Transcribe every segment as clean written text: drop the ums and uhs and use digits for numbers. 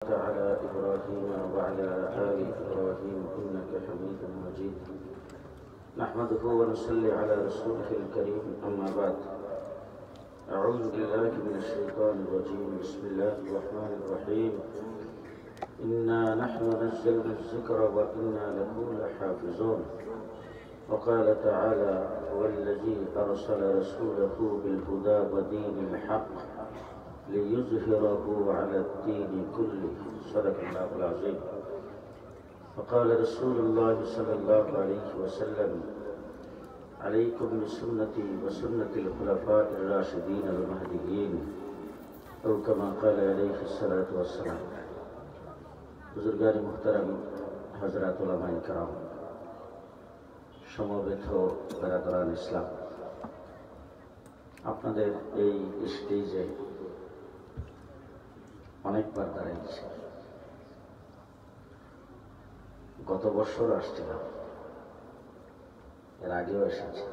على إبراهيم وعلى آل إبراهيم إنك حميد مجيد. نحمده ونصلي على رسوله الكريم، أما بعد. أعوذ بالله من الشيطان الرجيم. بسم الله الرحمن الرحيم. إنا نحن نزلنا الذكر وإنا له لحافظون. وقال تعالى: والذي أرسل رسوله بالهدى ودين الحق ليظهره على الدين كله. صدق الله العظيم. وقال رسول الله صلى الله عليه وسلم: عليكم بسنتي وسنة الخلفاء الراشدين المهديين، أو كما قال عليه الصلاة والسلام। বুজুর্গান মুহতারাম, হযরত উলামায়ে কেরাম, সমবেত বেরাদরান ইসলাম, আপনাদের এই স্টেজে অনেকবার দাঁড়িয়েছি। গত বছর আসছিলাম, এর আগেও এসেছি।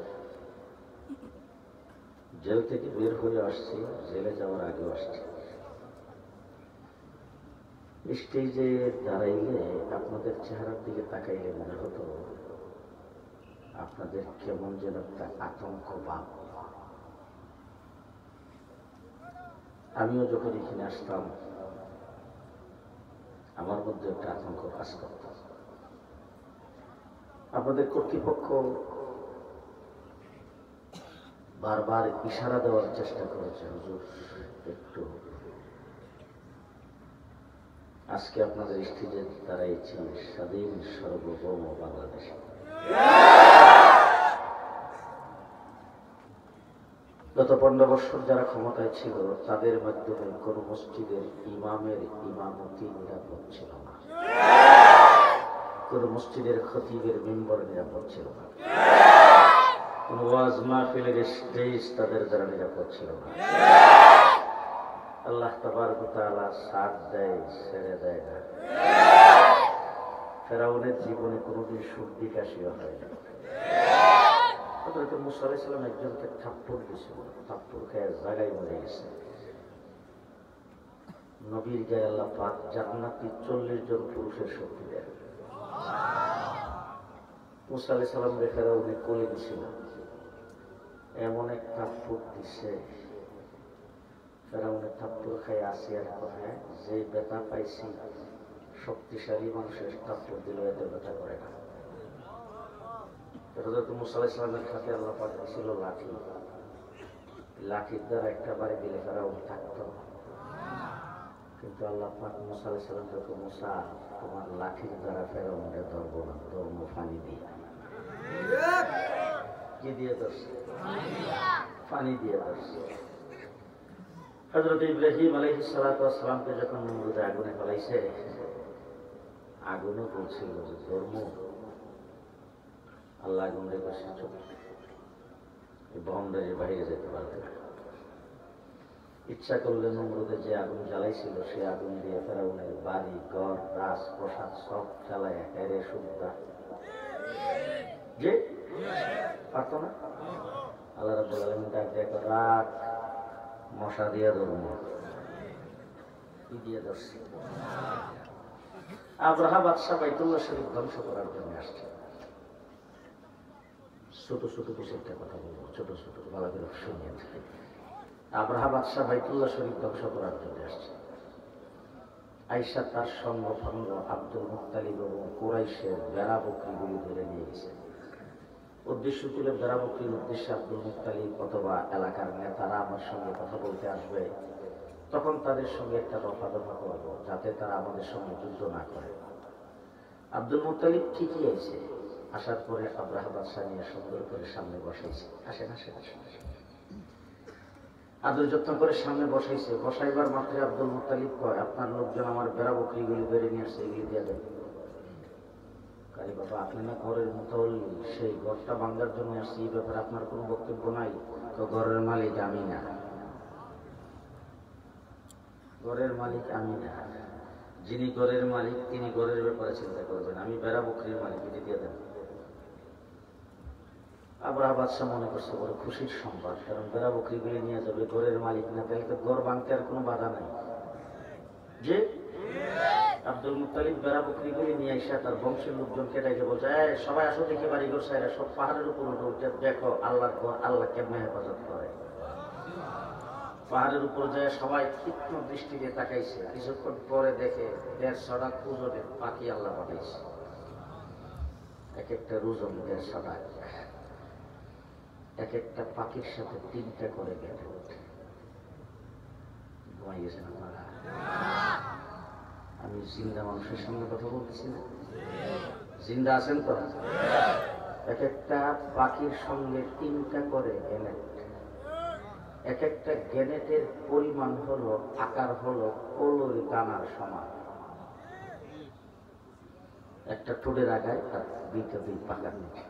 জেল থেকে বের হয়ে আসছি, জেলে যাওয়ার আগেও আসছি। স্টেজে দাঁড়াইলে আপনাদের চেহারার দিকে তাকাইলে মনে হতো আপনাদের কেমন যেন একটা আতঙ্ক ভাব। আমিও যখন এখানে আসতাম, আমার মধ্যে একটা আতঙ্ক কাজ করত। আপনাদের কর্তৃপক্ষ বারবার ইশারা দেওয়ার চেষ্টা করেছে, হুজুর একটু। আজকে আপনাদের স্টেজে দাঁড়াইছি স্বাধীন সার্বভৌম বাংলাদেশে। গত 15 বছর যারা ক্ষমতায় ছিল, তাদের মাধ্যমে কোন মসজিদের ইমামের ইমামতি নিরাপদ ছিল না, কোন মসজিদের খতিবের মিম্বর নিরাপদ ছিল না, কোন ওয়াজ মাহফিলের স্টেজ তাদের দ্বারা নিরাপদ ছিল না। আল্লাহ তাবারক ওয়া তাআলা সাথ দেয়, ছেড়ে দেয় না। ফেরাউনের জীবনে কোনোদিন সর্দি কাশিও হয় না। হযরত মুসা আলাইহিস সালাম একজনকে থাপ্পড় দিয়েছিল, থাপ্পড় খেয়ে জায়গায় মরে গেছে। নবীর গায়ে আল্লাহ পাক জান্নাতি 40 জন পুরুষের শক্তি দেন। মুসা আলাইহিস সালাম ফেরাউনে কোলে দিছিল, এমন এক থাপ্পড় দিছে, ফেরাউনের থাপ্পড় খায় আসিয়ার কথা, যে ব্যথা পাইছি শক্তিশালী মানুষের থাপ্পড় দিল এত ব্যথা করে না। হযরত মুসা আলাইহিস সালামের হাতে আল্লাহ পাক দিয়েছিল লাঠি। লাঠির দ্বারা একটা বাড়ি দিলে ফেরাউন থাকতো, কিন্তু আল্লাহ পাক মুসা আলাইহিস সালামকে বলল, মুসা, তোমার লাঠির দ্বারা ফেরাউনকে ধরবো না, ধর্ম পানি দিয়ে। কি দিয়ে ধরছে? পানি দিয়ে ধরছে। হযরত ইব্রাহিম আলাইহিস সালাতু ওয়াস সালামকে যখন নমরুদ আগুনে ফেলাইছে, আগুনও বলছিল যে ধর্ম। আল্লাহ আগুন রেখে চোখ বাউন্ডারির বাইরে যেতে পারবে না। ইচ্ছা করলে নমরুদে যে আগুন জ্বালাইছিল, সে আগুন দিয়ে ফেরাউনের বাড়ি ঘর রাজপ্রসাদ সব জ্বালায় হেরে সুদ্ধা যে পারত না। আল্লাহ রাব্বুল আলামিন ডাক দিয়ে রাত মশা দিয়ে ধরুন। কি দিয়ে ধরছে? আব্রাহা বাদশাহ বাইতুল্লাহ শরীফ ধ্বংস করার জন্য আসছে। ছোট ছোট কিছু একটা কথা বলবো, ছোট ছোট ভালো করে শুনিয়ে থাকে। আব্রাহা বাদশাহ বাইতুল্লাহ শরীফ ধ্বংস করার জন্য আসছে। আয়েশা তার সঙ্গ ভঙ্গ আব্দুল মুত্তালিব এবং কুরাইশের বেড়া বকরিগুলি ধরে নিয়ে গেছে। উদ্দেশ্য ছিল বেড়া বকরির উদ্দেশ্যে আব্দুল মুত্তালিব অথবা এলাকার নেতারা আমার সঙ্গে কথা বলতে আসবে, তখন তাদের সঙ্গে একটা দফা করবো, যাতে তারা আমাদের সঙ্গে যুদ্ধ না করে। আব্দুল মুত্তালিব ঠিকই আছে। আসার পরে আব্রাহা বাদশাহ নিয়ে সুন্দর করে সামনে বসাইছে। আসেন আসেন আসেন, আদর যত্ন করে সামনে বসাইছে। বসাইবার মাত্র আব্দুল মুত্তালিব কয়, আপনার লোকজন আমার বেড়া বকরিগুলি বেড়ে নিয়ে আসছে, এগুলি দিয়ে দেন। আরে বাবা, আপনি না ঘরের মুতাওয়াল্লি, সেই ঘরটা ভাঙার জন্য আসছে, এই ব্যাপারে আপনার কোনো বক্তব্য নাই? তো ঘরের মালিক আমি না, ঘরের মালিক আমি না। যিনি ঘরের মালিক তিনি ঘরের ব্যাপারে চিন্তা করবেন, আমি বেড়া বকরির মালিক, এটি দিয়ে দেন। আব্রাহা বাদশাহ মনে করছে বড় খুশির সংবাদ, কারণ বেড়া বকরিগুলি নিয়ে যাবে, ঘরের মালিক না, তাহলে তো ঘর ভাঙতে আর কোনো বাধা নাই। যে আব্দুল মুত্তালিব বেড়া বকরি করে নিয়ে এসে তার বংশের লোকজনকে ডেকে বলছে, সবাই আসো দেখে বাড়ি ঘর সাইরা সব পাহাড়ের উপর উঠে দেখো আল্লাহর ঘর আল্লাহ কেমনে হেফাজত করে। পাহাড়ের উপর যায় সবাই তীক্ষ্ণ দৃষ্টি দিয়ে তাকাইছে। কিছুক্ষণ পরে দেখে 150 ওজনের পাখি আল্লাহ পাঠাইছে। এক একটা ওজন 150, এক একটা পাখির সাথে 3টা করে গেল। ঘুমাই গেছেন আপনারা? আমি জিন্দা মানুষের সঙ্গে কথা বলতেছি না? জিন্দা আছেন তো? এক একটা পাখির সঙ্গে 3টা করে গ্যানেট। এক একটা গ্যানেটের পরিমাণ হলো, আকার হলো কলই দানার সমান। একটা ঠোঁটের আগায় আর 2টা 2 পাকার নিচে।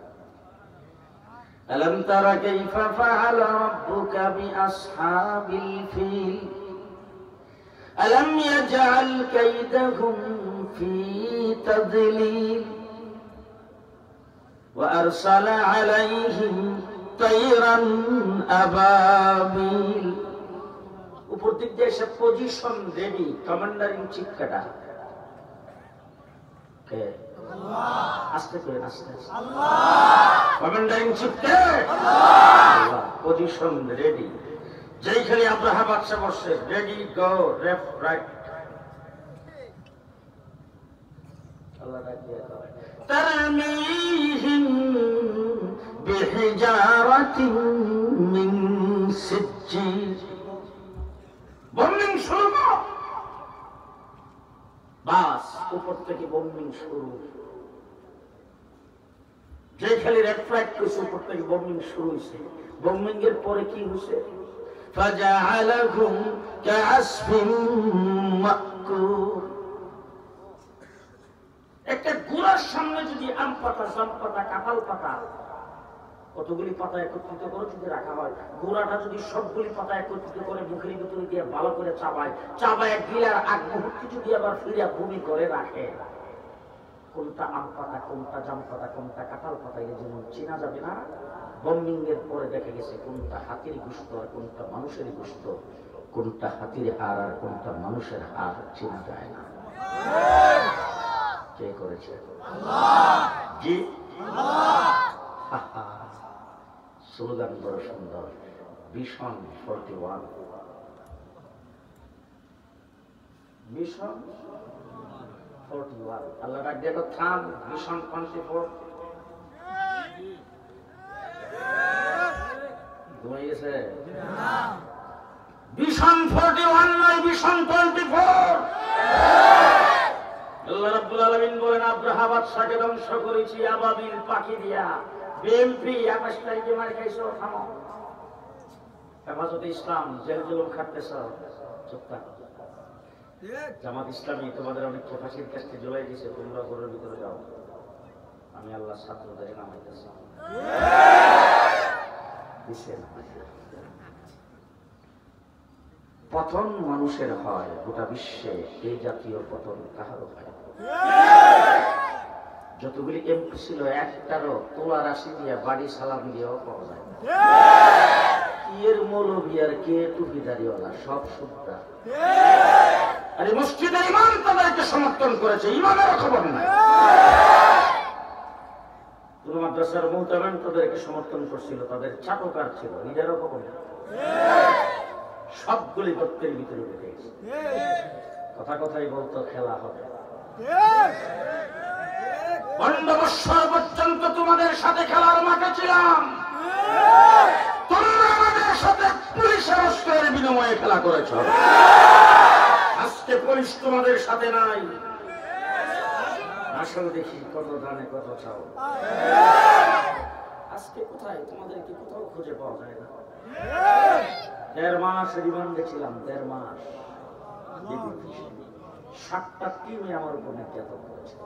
আলাম তারা কাইফা ফাআলা রাব্বুকা বিআসহাবিল ফিল আলাম ইয়াজআল কাইদাহুম ফি তাদলিল ওয়া আরসালা আলাইহিম তায়রান আবাবিল। উপর দিক দিয়ে এসে position ready, commander in chief কাটা কে? আস্তে করে আস্তে আল্লাহ। কমান্ডার ইন চিফ কে? আল্লাহ। পজিশন রেডি, যেইখানে আব্রাহা বাদশা বসে ready go left right. Allah ডাকিয়ে তারমিহিম বিহিজারাতিন মিন সিজ্জিল। বোম্বিং শুরু। বাস উপর থেকে বোম্বিং শুরু। যেখানে রেড ফ্ল্যাগ কইছে উপর থেকে বোম্বিং শুরু হয়েছে। বোম্বিং এর পরে কি হয়েছে? ফাজআলাহুম কাআসফিন মাকুর। একটা গোড়ার সামনে যদি আম পাতা, জাম পাতা, কাঁঠাল পাতা, কতগুলি পাতা একত্রিত করে যদি রাখা হয়, গোড়াটা যদি সবগুলি পাতা একত্রিত করে মুখের ভিতরে দিয়ে ভালো করে চাবায় গিলার আগ মুহূর্তে যদি আবার ফিরিয়া ভূমি করে রাখে, কোনটা আম পাতা, কোনটা জাম পাতা, কোনটা কাঁঠাল পাতা এর যেমন চেনা যাবে না, বম্বিং এর পরে দেখা গেছে কোনটা হাতির গোশত আর কোনটা মানুষের গোশত, কোনটা হাতির হাড় আর কোনটা মানুষের হাড় চেনা যায় না। কে করেছে? আল্লাহ। জি আল্লাহ। স্লোগান বড় সুন্দর, ভিশন 41। ভিশন 41। আল্লাহ ডাক দিয়ে থাম, ভিশন 24। ঘুমাই গেছে? ভিশন 41 নয়, ভিশন 24। আল্লাহ রাব্বুল আলামিন বলেন, আব্রাহা বাদশাকে ধ্বংস করেছি আবাবিল পাখি দিয়া। বিএমপি 21 তারিখে মার খাইছো, থামো। হেফাজতে ইসলাম জেল জুলুম খাটতেছ, চুপ থাকো। জামাত ইসলামী তোমাদের অনেক ফাঁসির কাছে জুলাই দিয়েছে, তোমরা ঘরের ভিতরে যাও। আমি আল্লাহ ছাত্রদের নামাইতেছি। পতন মানুষের হয়, গোটা বিশ্বে এই জাতীয় পতন কাহারও হয়। যতগুলি এমপি ছিল একটারও তোলা রাশি দিয়ে বাড়ি সালাম দিয়েও পাওয়া যায়। কি এর মৌলবি আর কে টুপিদারিওয়ালা, সব সুদ্ধা। আরে মসজিদের ইমাম তাদেরকে সমর্থন করেছে, ইমামের খবর নাই। কোন মাদ্রাসার মুহতামিম তাদেরকে সমর্থন করছিল, তাদের চাটকার ছিল, নিজেরও খবর নাই। সবগুলি গর্তের ভিতরে উঠে গেছে। কথা কথাই বলতো খেলা হবে। 12 বছর পর্যন্ত তোমাদের সাথে খেলার মাঠে ছিলাম, তোমরা আমাদের সাথে পুলিশের অস্ত্রের বিনিময়ে খেলা করেছ। আজকে পুলিশ তোমাদের সাথে নাই। আসলে দেখি কত দানে কত চাও। আজকে কোথায় তোমাদেরকে কোথাও খুঁজে পাওয়া যায় না। 1.5 মাস রিমান্ডে ছিলাম, 1.5 মাস। 7টা টিমে আমার উপর নির্যাতন করেছে।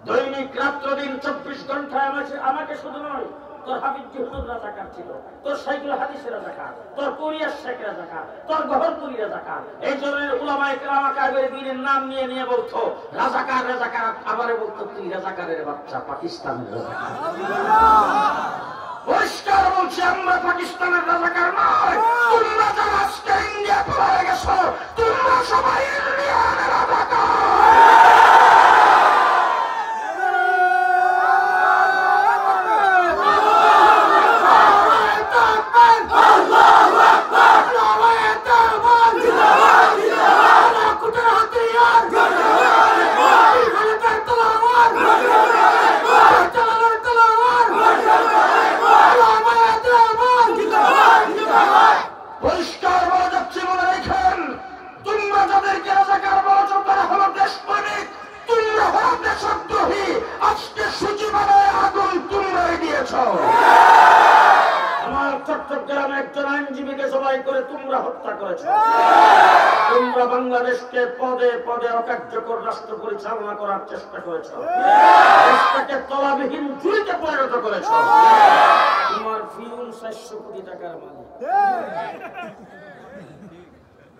দৈনিক রাত্র দিন 24 ঘন্টায় আমাকে শুধু নয়, তোর হাবিব জিহুদ রাজাকার ছিল, তোর সাইকুল হাদিসের রাজাকার, তোর কোরিয়ার শেখ রাজাকার, তোর গহরপুরি রাজাকার। এই ধরনের উলামায়ে কেরাম কাবের দিনের নাম নিয়ে নিয়ে বলতো রাজাকার রাজাকার, আবারে বলতো তুই রাজাকারের বাচ্চা, পাকিস্তানের রাজাকার। পরিষ্কার বলছি, আমরা পাকিস্তানের রাজাকার নয়। তোমরা যারা আজকে ইন্ডিয়া পালিয়ে গেছো, তোমরা সবাই ইন্ডিয়ানের রাজাকার। জবাই করে তোমরা হত্যা করেছ। তোমরা বাংলাদেশকে পদে পদে অকার্যকর রাষ্ট্র পরিচালনা করার চেষ্টা করেছ। দেশটাকে তলাবিহীন জুড়িতে পরিণত করেছ। তোমার ফিউম 400 কোটি টাকার মালিক,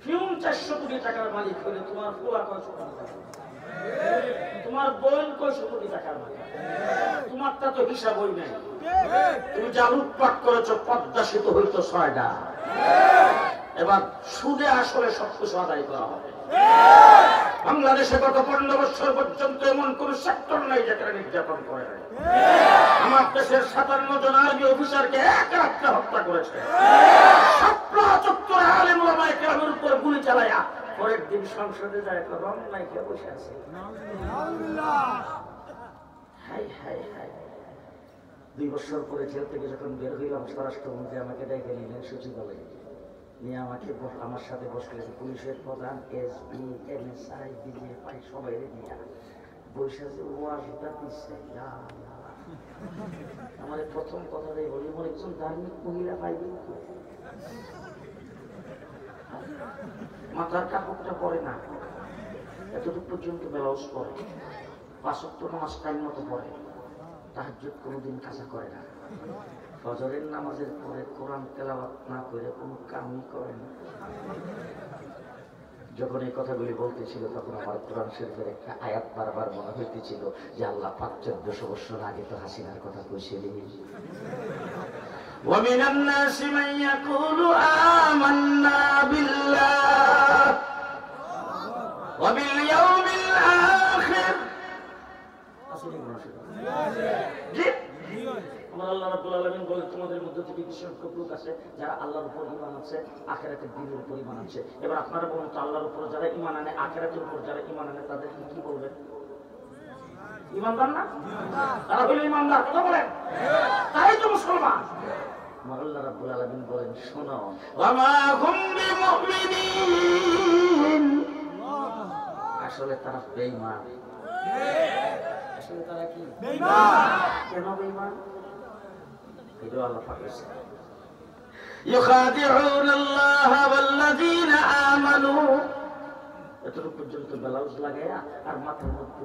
ফিউম 400 কোটি টাকার মালিক হলে তোমার পোলা কয়শো কোটি টাকা, তোমার বোন কয়শো কোটি টাকার মালিক, তোমারটা তো হিসাবই নাই। তুমি যা লুটপাট করেছো, পদ্মা সেতু হইতো 6টা, এবার সুদে আসলে সবকিছু আদায় করা হবে। বাংলাদেশে গত 15 বছর পর্যন্ত এমন কোন সেক্টর নাই যেখানে নির্যাতন করে নাই। আমার দেশের 57 জন আর্মি অফিসারকে এক রাত্রে হত্যা করেছে। আলেম ওলামায়ে কেরামের উপর গুলি চালায়া পরের দিন সংসদে যায় রং নাইকে বসে আছে। High high high. 2 বছর পরে জেল থেকে যখন বের হইলাম, স্বরাষ্ট্রমন্ত্রী আমাকে ডেকে নিলেন সচিবালয়ে, নিয়ে আমাকে আমার সাথে বসলেন। পুলিশের প্রধান, এসপি, এমএসআই, ডিজিএফআই সবাই নিয়ে বসে আছে। ওয়াজটা দিচ্ছে। আমার প্রথম কথাটাই বলি, মনে একজন ধার্মিক মহিলা পাইবেন, মাথার কাপড়টা পরে না, এতটুকু পর্যন্ত ব্লাউজ পরে, 5 ওয়াক্ত নামাজ টাইম মতো পড়ে, তাহাজ্জুদ কোনোদিন কাজা করে না, ফজরের নামাজের পরে কোরআন তেলাওয়াত না করে কোনো কামই করে না। যখন এই কথাগুলি বলতেছিল তখন আমার কোরআন শরীফের একটা আয়াত বারবার মনে হইতেছিল যে আল্লাহ পাক 1400 বছর আগে তো হাসিনার কথা কইছিলেন। ومن الناس من يقول آمنا بالله وباليوم الآخر। আল্লাহ রাব্বুল আলামিন বলেন, তোমাদের মধ্যে থেকে কিছু সংখ্যক লোক আছে যারা আল্লাহর উপর ঈমান আছে, আখিরাতের দিনের উপর ঈমান আছে। এবার আপনারা বলুন তো, আল্লাহর উপর যারা ঈমান আনে, আখিরাতের উপর যারা ঈমান আনে, তাদেরকে কি বলবেন? ঈমানদার না? তারা হলো ঈমানদার, কথা বলেন, তাই তো মুসলমান। আল্লাহ রাব্বুল আলামিন বলেন, শোনো, ওয়ামা হুম বিমুমিনিন, আসলে তারা বেঈমান। আসলে তারা কি বেঈমান? কেন বেঈমান? এটা আল্লাহ পাক বলেন, ইউখাদিউনা আল্লাহ ওয়াল্লাযীনা আমানু। এতটুকু পর্যন্ত ব্লাউজ লাগাইয়া আর মাথার মধ্যে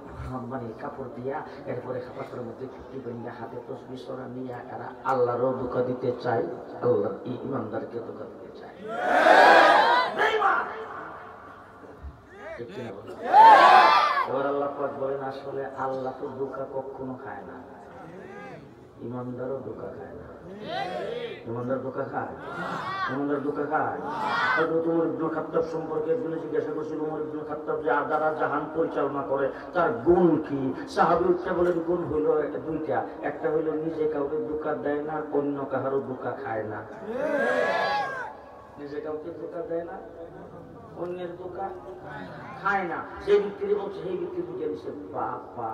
মানে কাপড় দিয়া, এরপরে হাতের মধ্যে ফিটি বানিয়ে হাতে তসবিহ সরা নিয়ে এরা আল্লাহরও ধোঁকা দিতে চায়, আল্লাহর ঈমানদারকে ধোঁকা দিতে চায়। এবার আল্লাহ পাক বলেন, আসলে আল্লাহ তো ধোঁকা কখনো খায় না, ঈমানদারও ধোঁকা খায় না। ইমানদার ধোঁকা খায়, ইমানদার ধোঁকা খায়। হয়তো ওমর ইবনে খাত্তাব সম্পর্কে একজনে জিজ্ঞাসা করছিল, ওমর ইবনে খাত্তাব যে দ্বারা জাহান পরিচালনা করে তার গুণ কি? সাহাবী উঠে বলেন, গুণ হইল 2টা। একটা হইল নিজে কাউকে ধোঁকা দেয় না, অন্য কাহারও ধোঁকা খায় না। নিজে কাউকে ধোঁকা দেয় না, অন্যের ধোঁকা খায় না। সেই ব্যক্তি বলছে, সেই ব্যক্তি বুঝে দিচ্ছে, বাবা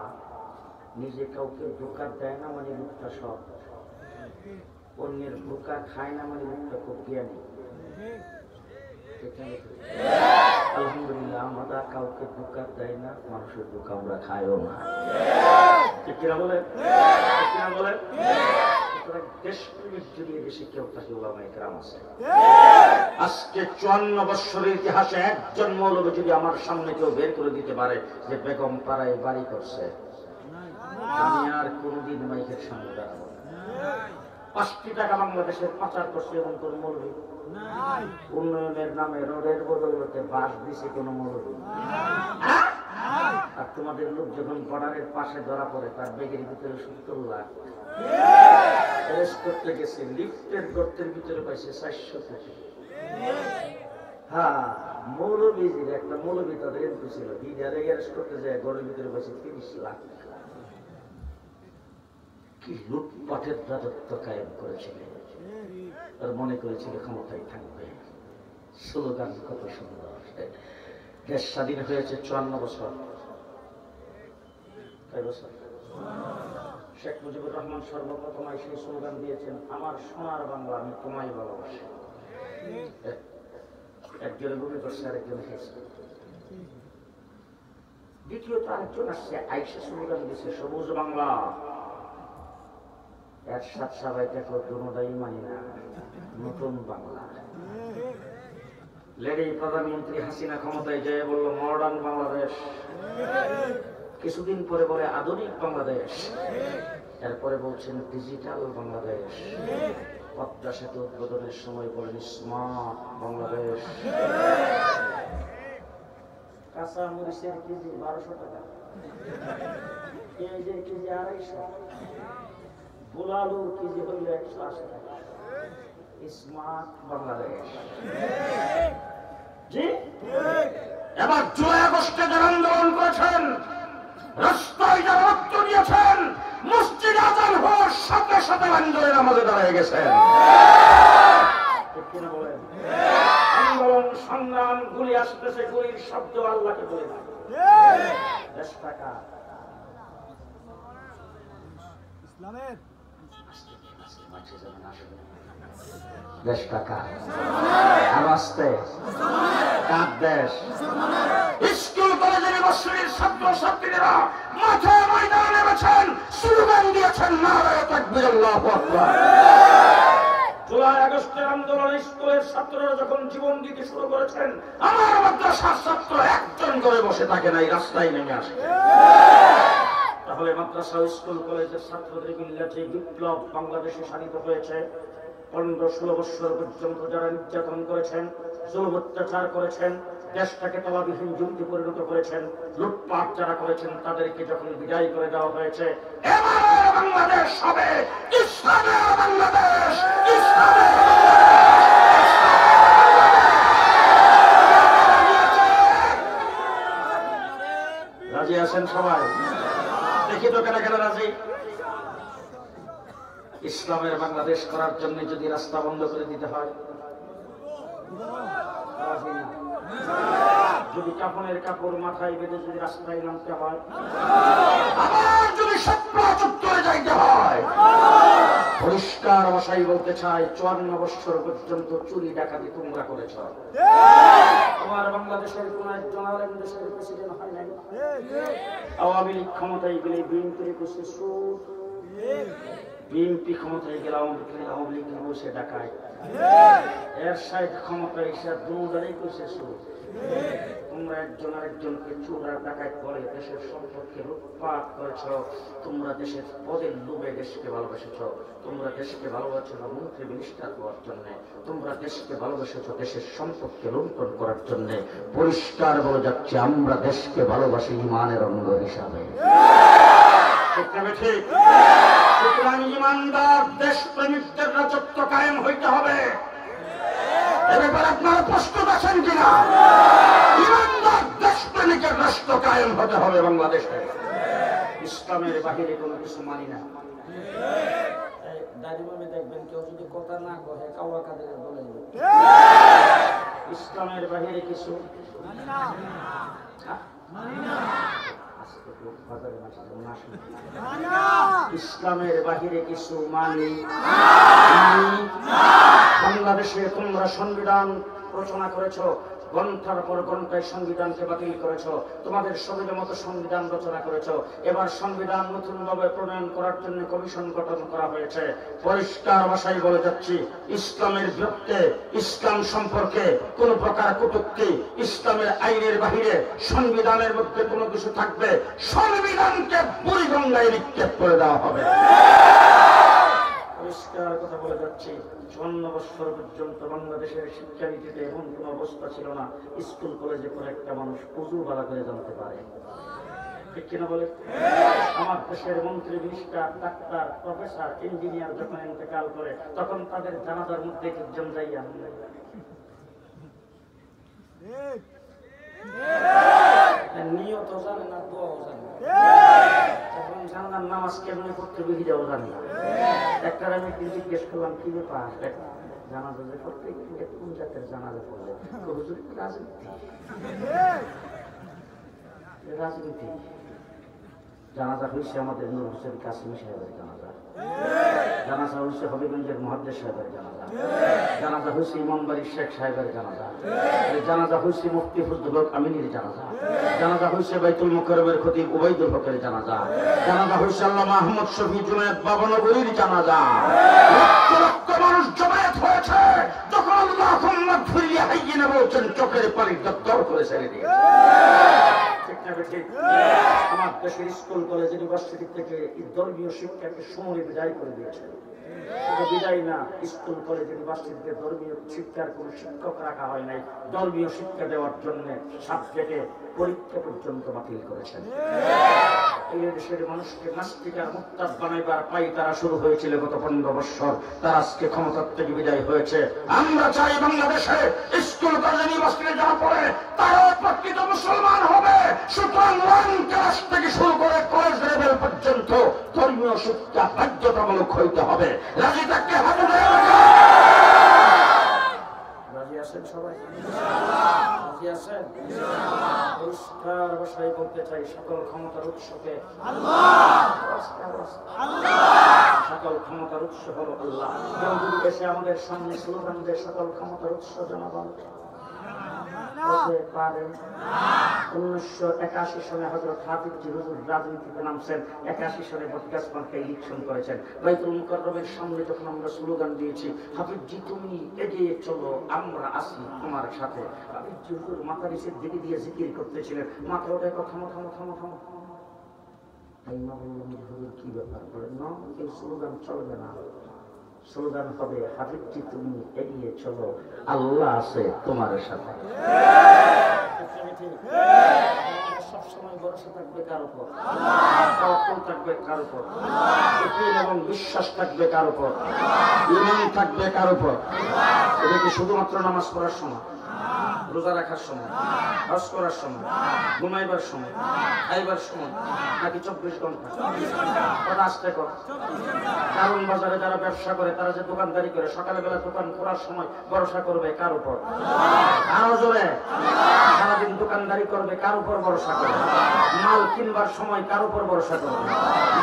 নিজে কাউকে ধোঁকা দেয় না মানে মুখটা সব, অন্যের ধোঁকা খায় না মানে মুখটা খুব জ্ঞানী। আলহামদুলিল্লাহ, আমরা কাউকে ধোঁকা দেয় না, মানুষের ধোঁকা আমরা খাইও না। কিনা বলে, কিনা বলে, দেশপ্রেমিক জড়িয়ে বেশি কেউ তাকে ওলামায়ে কেরাম আছে। আজকে 54 বছরের ইতিহাসে একজন মৌলবী যদি আমার সামনে কেউ বের করে দিতে পারে যে বেগম পাড়ায় বাড়ি করছে, আমি আর কোনদিন মাইকের সামনে দাঁড়াবো না। 5 টাকা বাংলাদেশের পাচার করছে এমন কোন মৌলবী নাই। উন্নয়নের নামে রোডের বদৌলতে বাস দিছে কোন মৌলবী? আর তোমাদের লোক যখন বর্ডারের পাশে ধরা পড়ে, তার ব্যাগের ভিতরে 70 লাখ অ্যারেস্ট করতে গেছে, লিফটের গর্তের ভিতরে পাইছে 400 কোটি। হ্যাঁ, মৌলবীজির একটা মৌলবী তাদের এমপি ছিল, বিডিআর অ্যারেস্ট করতে যায়, ঘরের ভিতরে পাইছে 30 লাখ। কি লুটপাটের রাজত্ব কায়েম করেছিলেন, আর মনে করেছিল ক্ষমতায় থাকবে। স্লোগান কত সুন্দর। দেশ স্বাধীন হয়েছে 54 বছর, কয় বছর? শেখ মুজিবুর রহমান সর্বপ্রথম সেই স্লোগান দিয়েছেন, আমার সোনার বাংলা, আমি তোমায় ভালোবাসি। একজনে ভূমি করছে, আরেকজনে খেয়েছে। দ্বিতীয়ত আরেকজন আসছে, আইসা স্লোগান দিয়েছে, সবুজ বাংলা। এর সাথে সবাই দেখো দুনোটাই মানি না, নতুন বাংলা। লেডি প্রধানমন্ত্রী হাসিনা ক্ষমতায় যেয়ে বলল মডার্ন বাংলাদেশ, কিছুদিন পরে বলে আধুনিক বাংলাদেশ, এরপরে বলছেন ডিজিটাল বাংলাদেশ, পদ্মা সেতু উদ্বোধনের সময় বলেন স্মার্ট বাংলাদেশ। কাঁচা মরিচের কেজি 1200 টাকা, পেঁয়াজের কেজি 250, বোলালুর কেজি হইল 180 টাকা। স্মার্ট বাংলাদেশ। জি, এবার জুলাই আগস্টে যারা আন্দোলন করেছেন, রাস্তায় যারা রক্ত দিয়েছেন, মসজিদ আজান হওয়ার সাথে সাথে আন্দোলনের আমাদের দাঁড়িয়ে গেছেন। আন্দোলন সংগ্রাম, গুলি আসতেছে, গুলির শব্দ আল্লাহকে বলে না। 10 টাকা ইসলামের 10 টাকা আর আসতে কার দেশ? স্কুল কলেজ ইউনিভার্সিটির ছাত্র ছাত্রীরা মাঠে ময়দানে নেমেছেন, স্লোগান দিয়েছেন নারায়ে তাকবীর আল্লাহু আকবার। জুলাই আগস্টের আন্দোলনে স্কুলের ছাত্ররা যখন জীবন দিতে শুরু করেছেন, আমার মাদ্রাসার ছাত্র একজন করে বসে থাকে নাই, রাস্তায় নেমে আসে। তাহলে মাদ্রাসা স্কুল কলেজের ছাত্রদের মিল্লাতে বিপ্লব বাংলাদেশে সাধিত হয়েছে। 15-16 বছর পর্যন্ত যারা নির্যাতন করেছেন, জুলুম অত্যাচার করেছেন, দেশটাকে তলাবিহীন জমিতে পরিণত করেছেন, লুটপাট যারা করেছেন, তাদেরকে যখন বিদায় করে দেওয়া হয়েছে, এবার বাংলাদেশ হবে ইসলামের বাংলাদেশ। রাজি আছেন সবাই? দেখি তো কেন কেন রাজি। ইসলামের বাংলাদেশ করার জন্য যদি রাস্তা বন্ধ করে দিতে হয়, যদি কাফনের কাপড় মাথায় বেঁধে যদি রাস্তায় নামতে হয়, আবার যদি চত্বরে যাইতে হয়, পরিষ্কার ভাষায় বলতে চাই, 54 বছর পর্যন্ত চুরি ডাকাতি তোমরা করেছ। তোমার বাংলাদেশের কোন একজন আলেম দেশের প্রেসিডেন্ট হয় নাই। আওয়ামী লীগ ক্ষমতায় গেলে বিএনপির বসে সুদ, বিএনপি ক্ষমতায় গেলে আওয়ামী লীগ বসে ডাকায়, এর সাইড ক্ষমতায় এসে দুদারি করছে সুদ। তোমরা একজন আরেকজনকে চোর আর ডাকাত করে দেশের সম্পদকে লুটপাট করেছ। তোমরা দেশের পদের লোভে দেশকে ভালোবেসেছ। তোমরা দেশকে ভালোবাসো না মন্ত্রী মিনিস্টার হওয়ার জন্য, তোমরা দেশকে ভালোবেসেছ দেশের সম্পদকে লুণ্ঠন করার জন্য। পরিষ্কার বলে যাচ্ছে, আমরা দেশকে ভালোবাসি ইমানের অঙ্গ হিসাবে। ঠিক? সুতরাং ইমানদার দেশপ্রেমিকদের রাজত্ব কায়েম হইতে হবে। এ ব্যাপারে আপনারা প্রস্তুত আছেন কিনা? ইমানদার দেশপ্রেমিকের রাষ্ট্র কায়েম হতে হবে বাংলাদেশে। ইসলামের বাহিরে কোনো কিছু মানি না। দাঁড়িয়ে দেখবেন কেউ যদি কথা না কহে কাওয়া কাদের বলে, ইসলামের বাহিরে কিছু মানি না। ইসলামের বাহিরে কিছু মানি। বাংলাদেশে তোমরা সংবিধান রচনা করেছ, ঘন্টার পর ঘন্টায় সংবিধানকে বাতিল করেছ, তোমাদের সুবিধা মতো সংবিধান রচনা করেছ। এবার সংবিধান নতুন ভাবে প্রণয়ন করার জন্য কমিশন গঠন করা হয়েছে। পরিষ্কার ভাষায় বলে যাচ্ছি, ইসলামের বিরুদ্ধে, ইসলাম সম্পর্কে কোন প্রকার কটূক্তি, ইসলামের আইনের বাহিরে সংবিধানের মধ্যে কোনো কিছু থাকবে, সংবিধানকে বুড়িগঙ্গায় নিক্ষেপ করে দেওয়া হবে। পরিষ্কার কথা বলে যাচ্ছি, 54 বছর পর্যন্ত বাংলাদেশের শিক্ষানীতিতে এমন কোন অবস্থা ছিল না স্কুল কলেজে করে একটা মানুষ উজু বালা করে জানতে পারে। ঠিক কিনা বলে? আমার দেশের মন্ত্রী মিনিস্টার ডাক্তার প্রফেসর ইঞ্জিনিয়ার যখন ইন্তেকাল করে, তখন তাদের জানাজার মধ্যে একজন যাইয়া নিয়ত জানে না, দোয়াও জানে না, তখন জানার নামাজ কেমনি করতে বেরিয়েও জানে না। একটা আমি জিজ্ঞেস করলাম, কি ব্যাপার জানাজা যে করতে কোন জাতের জানাজা করলে? রাজনীতি। রাজনীতি জানাজা হয়েছে আমাদের নূর হোসেন কাসিম সাহেবের জানাজা, জানাজা হয়েছে হবিগঞ্জের মুহাদ্দিস সাহেবের জানাজা, জানাজা হয়েছে ইমামবাড়ির শেখ সাহেবের জানাজা, জানাজা হয়েছে মুফতি ফজলুল হক আমিনীর জানাজা, জানাজা হয়েছে বাইতুল মুকাররমের খতিব উবাইদুল হকের জানাজা, জানাজা হয়েছে আল্লামা আহমদ শফি জুনায়েদ বাবা নগরীর জানাজা। লক্ষ লক্ষ মানুষ জমায়েত হয়েছে। যখন আল্লাহুম্মা গফির লি হাইয়িনা বলছেন, চোখের পানি দপ্তর করে ছেড়ে দিয়েছে। ঠিক না ঠিক? আমার দেশের স্কুল কলেজ ইউনিভার্সিটি থেকে ধর্মীয় শিক্ষাকে সমূলে বিদায় করে দিয়েছে। শুধু বিদায় না, স্কুল কলেজ ইউনিভার্সিটিতে ধর্মীয় শিক্ষার কোন শিক্ষক রাখা হয় নাই। ধর্মীয় শিক্ষা দেওয়ার জন্য সাবজেক্টে পরীক্ষা পর্যন্ত বাতিল করেছেন। এই দেশের মানুষকে নাস্তিক আর মুরতাদ বানাইবার পাই তারা শুরু হয়েছিল গত 15 বছর। তারা আজকে ক্ষমতার থেকে বিদায় হয়েছে। আমরা চাই বাংলাদেশে স্কুল কলেজ ইউনিভার্সিটি যারা পড়ে তারা প্রকৃত মুসলমান হবে। সুতরাং 1 ক্লাস থেকে শুরু করে কলেজ লেভেল পর্যন্ত ধর্মীয় শিক্ষা বাধ্যতামূলক হইতে হবে। রাজি থাকলে হাত উঠায় রাখা। রাজি আছেন সবাই? রাজি আছেন? পরিষ্কার ভাষায় বলতে চাই, সকল ক্ষমতার উৎসকে সকল ক্ষমতার উৎস হলো আল্লাহ। কেউ যদি এসে আমাদের সামনে স্লোগান দেয় সকল ক্ষমতার উৎস জনগণ, পারেন? 1981 সালে হযরত হাফিজ হুজুর রাজনীতিতে নামছেন। 81 সালে বটগাছ মার্কায় ইলেকশন করেছেন। বাইতুল মুকাররমের সামনে যখন আমরা স্লোগান দিয়েছি, হাফিজজি তুমি এগিয়ে চলো, আমরা আছি তোমার সাথে। হাফিজজি হুজুর মাথা নিচের দিকে দিয়ে জিকির করতেছিলেন। মাথা ওঠায় থামো থামো থামো থামো। আল্লাহ বললাম, হুজুর কি ব্যাপার? বলেন না, এই স্লোগান চলবে না। স্লোগান হবে হাফিজজি তুমি এগিয়ে চলো, আল্লাহ আছে তোমার সাথে। সবসময় ভরসা থাকবে কার উপর? তাওয়াক্কুল থাকবে কার উপর? ইয়াকিন এবং বিশ্বাস থাকবে কার উপর? ঈমান থাকবে কার উপর? এটা কি শুধুমাত্র নামাজ পড়ার সময়, রোজা রাখার সময়, হজ করার সময়, ঘুমাইবার সময়, খাইবার সময়, নাকি 24 ঘন্টা? কথা আসতে কর। কারণ বাজারে যারা ব্যবসা করে, তারা যে দোকানদারি করে, সকালবেলা দোকান খোলার সময় ভরসা করবে কার উপর? আরো জোরে। সারাদিন দোকানদারি করবে কার উপর ভরসা করবে? মাল কিনবার সময় কার উপর ভরসা করবে?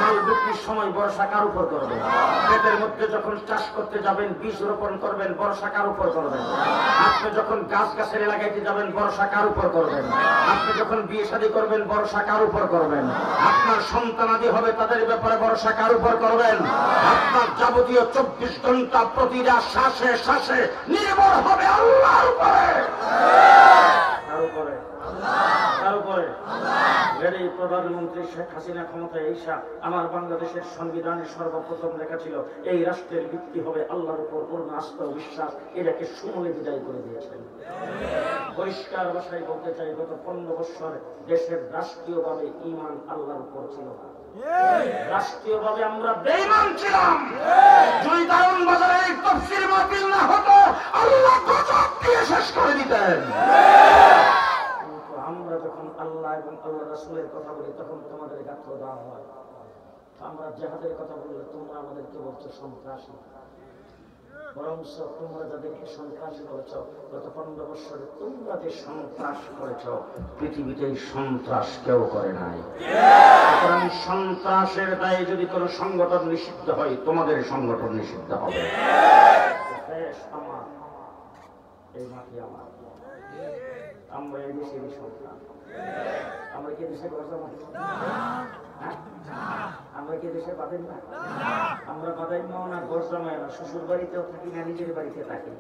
মাল বিক্রির সময় ভরসা কার উপর করবে? পেটের মধ্যে যখন চাষ করতে যাবেন, বীজ রোপণ করবেন, ভরসা কার উপর করবেন? আপনি যখন গাছ গাছের লাগাইতে যাবেন, ভরসা কার উপর করবেন? আপনি যখন বিয়ে শাদী করবেন, ভরসা কার উপর করবেন? আপনার সন্তানাদি হবে, তাদের ব্যাপারে ভরসা কার উপর করবেন? আপনার যাবতীয় 24 ঘন্টা প্রতিটা শ্বাসে শ্বাসে নির্ভর হবে আল্লাহর উপরে। কার উপরে? কার উপরে? প্রধানমন্ত্রী শেখ হাসিনা ক্ষমতায় এসে আমার বাংলাদেশের সংবিধানে সর্বপ্রথম লেখা ছিল এই রাষ্ট্রের ভিত্তি হবে আল্লাহর উপর পূর্ণ আস্থা ও বিশ্বাস। এটাকে সমূলে বিদায় করে দিয়েছেন। পরিষ্কার ভাষায় বলতে চাই, গত 15 বছর দেশের রাষ্ট্রীয়ভাবে ঈমান আল্লাহর উপর ছিল না। রাষ্ট্রীয়ভাবে আমরা বেঈমান ছিলাম। যদি দারুন বাজারে এই তাফসীর মাহফিল না হতো, আল্লাহ গজব দিয়ে শেষ করে দিতেন। আমরা যখন আল্লাহ এবং আল্লাহ রাসূলের কথা বলি, তখন তোমাদের গাত্র দেওয়া হয়। আমরা জিহাদের কথা বললে তোমরা আমাদেরকে বলছো সন্ত্রাসী। বরং তোমরা যাদেরকে সন্ত্রাসী করেছ, গত 15 বছরে তোমরা যে সন্ত্রাস করেছ, পৃথিবীতে সন্ত্রাস কেউ করে নাই। সুতরাং সন্ত্রাসের দায়ে যদি কোনো সংগঠন নিষিদ্ধ হয়, তোমাদের সংগঠন নিষিদ্ধ হবে। আমার এই মাটি আমার, আমরা এই দেশেরই সন্তান। আমরা কি দেশে গর্জা মাটি? আমরা কি দেশে বাঁধেন না? আমরা বাঁধাই না, গর্জা মায় না, শ্বশুর বাড়িতেও থাকি না, নিজের বাড়িতে থাকি।